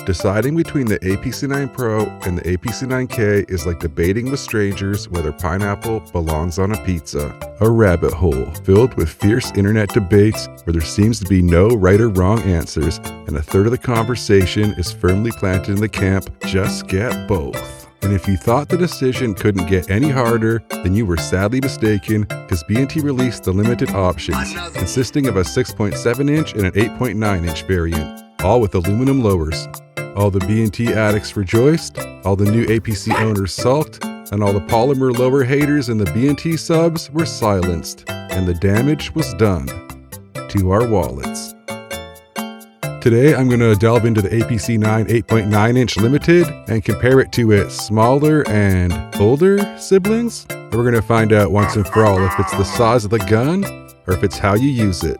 Deciding between the APC9 Pro and the APC9K is like debating with strangers whether pineapple belongs on a pizza. A rabbit hole filled with fierce internet debates where there seems to be no right or wrong answers, and a third of the conversation is firmly planted in the camp, just get both. And if you thought the decision couldn't get any harder, then you were sadly mistaken, because B&T released the limited options, consisting of a 6.7-inch and an 8.9-inch variant, all with aluminum lowers. All the B&T addicts rejoiced, all the new APC owners sulked, and all the polymer lower haters in the B&T subs were silenced, and the damage was done to our wallets. Today, I'm going to delve into the APC9 8.9-inch Limited and compare it to its smaller and older siblings. And we're going to find out once and for all if it's the size of the gun or if it's how you use it.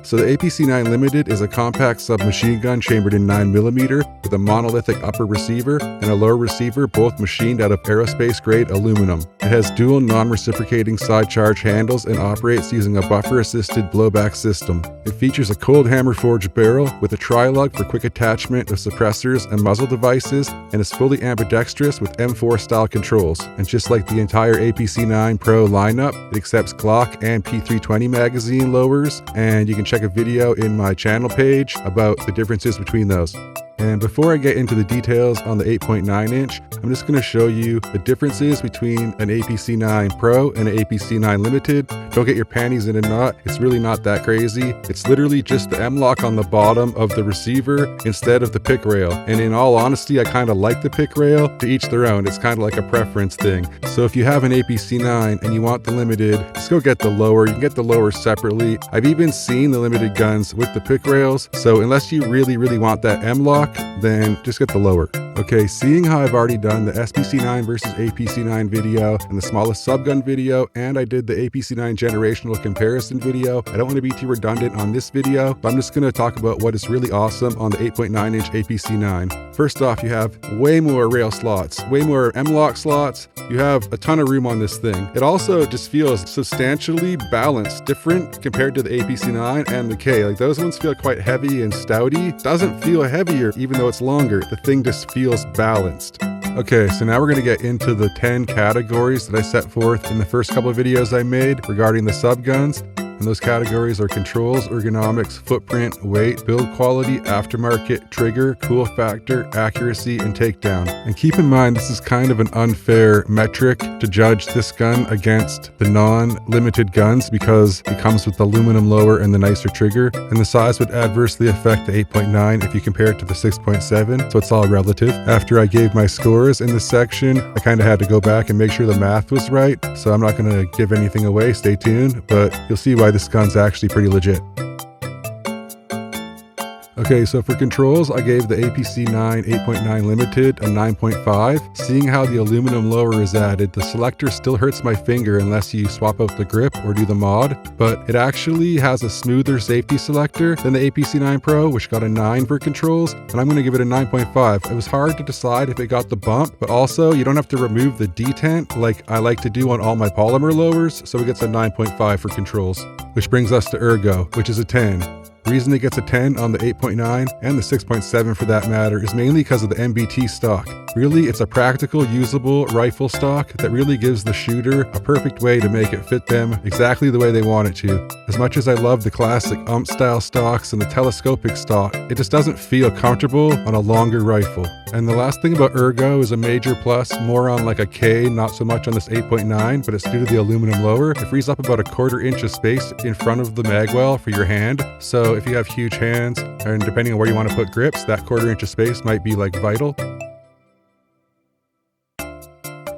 So the APC9 Limited is a compact submachine gun chambered in 9mm with a monolithic upper receiver and a lower receiver, both machined out of aerospace-grade aluminum. It has dual non-reciprocating side charge handles and operates using a buffer-assisted blowback system. It features a cold hammer forged barrel with a tri-lug for quick attachment of suppressors and muzzle devices, and is fully ambidextrous with M4 style controls. And just like the entire APC9 Pro lineup, it accepts Glock and P320 magazine lowers, and you can check a video in my channel page about the differences between those. And before I get into the details on the 8.9-inch, I'm just going to show you the differences between an APC9 Pro and an APC9 Limited. Don't get your panties in a knot. It's really not that crazy. It's literally just the M-lock on the bottom of the receiver instead of the pick rail. And in all honesty, I kind of like the pick rail. To each their own. It's kind of like a preference thing. So if you have an APC9 and you want the Limited, just go get the lower. You can get the lower separately. I've even seen the Limited guns with the pick rails. So unless you really want that M-lock, then just get the lower. Okay, seeing how I've already done the SPC9 versus APC9 video and the smallest subgun video, and I did the APC9 generational comparison video, I don't want to be too redundant on this video, but I'm just going to talk about what is really awesome on the 8.9-inch APC9. First off, you have way more rail slots, way more M-lock slots. You have a ton of room on this thing. It also just feels substantially balanced, different compared to the APC9 and the K. Like those ones feel quite heavy and stouty. Doesn't feel heavier even though it's longer. The thing just feels balanced. Okay, so now we're going to get into the 10 categories that I set forth in the first couple of videos I made regarding the subguns. And those categories are controls, ergonomics, footprint, weight, build quality, aftermarket, trigger, cool factor, accuracy, and takedown. And keep in mind, this is kind of an unfair metric to judge this gun against the non-limited guns because it comes with the aluminum lower and the nicer trigger. And the size would adversely affect the 8.9 if you compare it to the 6.7, so it's all relative. After I gave my scores in this section, I kind of had to go back and make sure the math was right. So I'm not going to give anything away, stay tuned, but you'll see why this gun's actually pretty legit. Okay, so for controls, I gave the APC9 8.9 Limited a 9.5. Seeing how the aluminum lower is added, the selector still hurts my finger unless you swap out the grip or do the mod, but it actually has a smoother safety selector than the APC9 Pro, which got a 9 for controls, and I'm going to give it a 9.5. It was hard to decide if it got the bump, but also you don't have to remove the detent like I like to do on all my polymer lowers, so it gets a 9.5 for controls. Which brings us to ergo, which is a 10. The reason it gets a 10 on the 8.9 and the 6.7 for that matter is mainly because of the MBT stock. Really, it's a practical, usable rifle stock that really gives the shooter a perfect way to make it fit them exactly the way they want it to. As much as I love the classic UMP style stocks and the telescopic stock, it just doesn't feel comfortable on a longer rifle. And the last thing about ergo is a major plus, more on like a K, not so much on this 8.9, but it's due to the aluminum lower. It frees up about a 1/4 inch of space in front of the magwell for your hand. So if you have huge hands, and depending on where you want to put grips, that 1/4 inch of space might be like vital.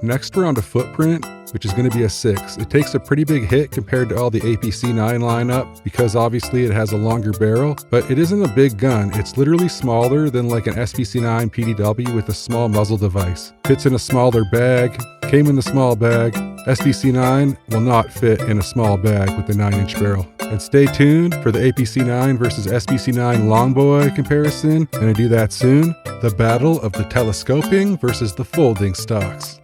Next, we're on to footprint, which is going to be a 6. It takes a pretty big hit compared to all the APC9 lineup because obviously it has a longer barrel, but it isn't a big gun. It's literally smaller than like an SPC9 PDW with a small muzzle device. Fits in a smaller bag, came in the small bag. SPC9 will not fit in a small bag with the 9-inch barrel. And stay tuned for the APC9 versus SPC9 Longboy comparison. Gonna do that soon. The battle of the telescoping versus the folding stocks.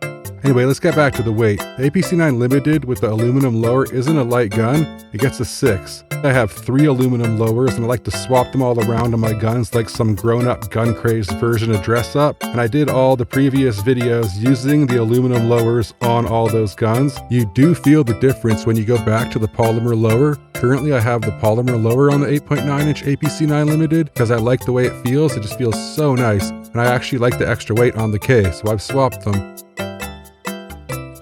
Anyway, let's get back to the weight. The APC9 Limited with the aluminum lower isn't a light gun. It gets a 6. I have 3 aluminum lowers and I like to swap them all around on my guns like some grown-up gun crazed version of dress up. And I did all the previous videos using the aluminum lowers on all those guns. You do feel the difference when you go back to the polymer lower. Currently I have the polymer lower on the 8.9-inch APC9 Limited because I like the way it feels. It just feels so nice. And I actually like the extra weight on the K, so I've swapped them.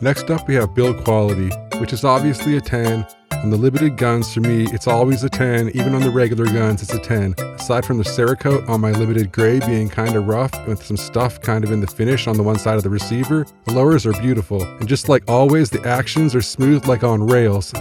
Next up we have build quality, which is obviously a 10. On the limited guns, for me, it's always a 10. Even on the regular guns, it's a 10. Aside from the Cerakote on my limited gray being kind of rough with some stuff kind of in the finish on the one side of the receiver, the lowers are beautiful. And just like always, the actions are smooth like on rails,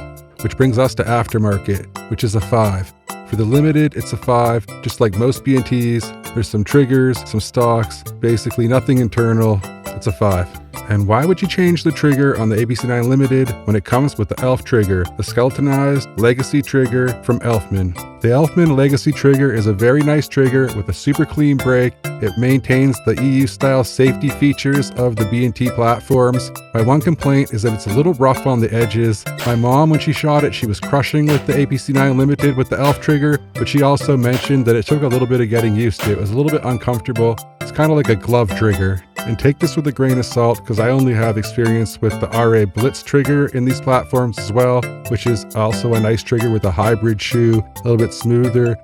which brings us to Aftermarket, which is a 5. For the limited, it's a 5, just like most B&Ts. There's some triggers, some stocks, basically nothing internal. It's a 5. And why would you change the trigger on the APC9 Limited when it comes with the ELF trigger, the skeletonized legacy trigger from Elfman? The Elfman legacy trigger is a very nice trigger with a super clean break. It maintains the EU-style safety features of the B&T platforms. My one complaint is that it's a little rough on the edges. My mom, when she shot it, she was crushing with the APC9 Limited with the ELF trigger, but she also mentioned that it took a little bit of getting used to. It was a little bit uncomfortable. It's kind of like a glove trigger. And take this with a grain of salt because I only have experience with the RA Blitz trigger in these platforms as well, which is also a nice trigger with a hybrid shoe, a little bit smoother.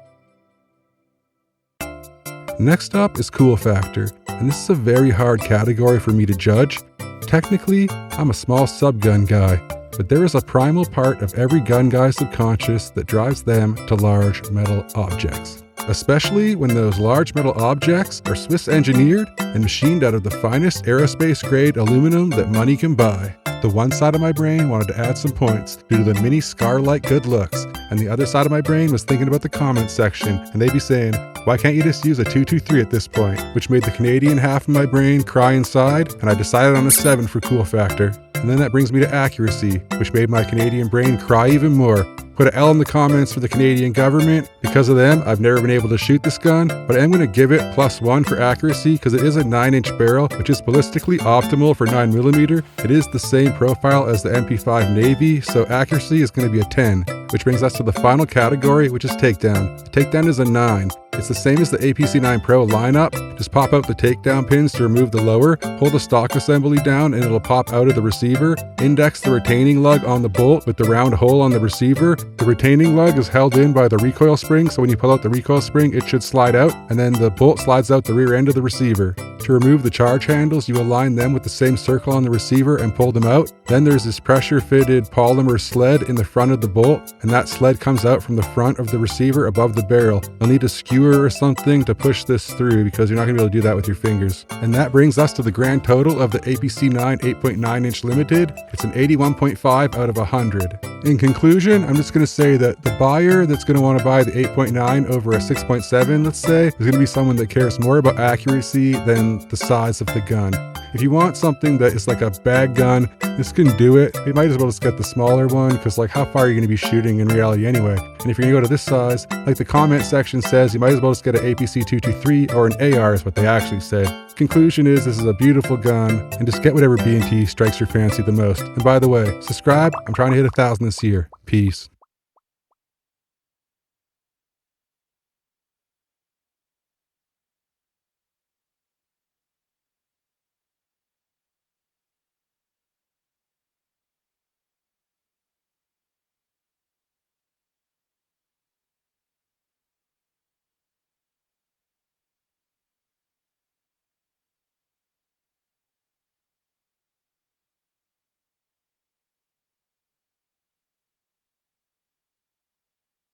Next up is cool factor, and this is a very hard category for me to judge. Technically, I'm a small subgun guy, but there is a primal part of every gun guy's subconscious that drives them to large metal objects. Especially when those large metal objects are Swiss engineered and machined out of the finest aerospace grade aluminum that money can buy. The one side of my brain wanted to add some points due to the mini scar-like good looks, and the other side of my brain was thinking about the comment section, and they'd be saying, why can't you just use a 223 at this point? Which made the Canadian half of my brain cry inside, and I decided on a 7 for cool factor. And then that brings me to accuracy, which made my Canadian brain cry even more. Put an L in the comments for the Canadian government. Because of them, I've never been able to shoot this gun, but I am going to give it +1 for accuracy because it is a 9-inch barrel, which is ballistically optimal for 9mm. It is the same profile as the MP5 Navy, so accuracy is going to be a 10, which brings us to the final category, which is takedown. The takedown is a 9. It's the same as the APC9 Pro lineup. Just pop out the takedown pins to remove the lower, pull the stock assembly down and it'll pop out of the receiver. Index the retaining lug on the bolt with the round hole on the receiver. The retaining lug is held in by the recoil spring, so when you pull out the recoil spring, it should slide out, and then the bolt slides out the rear end of the receiver. To remove the charge handles, you align them with the same circle on the receiver and pull them out. Then there's this pressure-fitted polymer sled in the front of the bolt, and that sled comes out from the front of the receiver above the barrel. You'll need a skewer or something to push this through because you're not going to be able to do that with your fingers. And that brings us to the grand total of the APC9 8.9-inch Limited. It's an 81.5 out of 100. In conclusion, I'm just going to say that the buyer that's going to want to buy the 8.9 over a 6.7, let's say, is going to be someone that cares more about accuracy than the size of the gun. If you want something that is like a bag gun, this can do it. You might as well just get the smaller one because like how far are you going to be shooting in reality anyway? And if you're going to go to this size, like the comment section says, you might as well just get an APC 223 or an AR is what they actually say. Conclusion is this is a beautiful gun and just get whatever B&T strikes your fancy the most. And by the way, subscribe. I'm trying to hit 1,000 this year. Peace.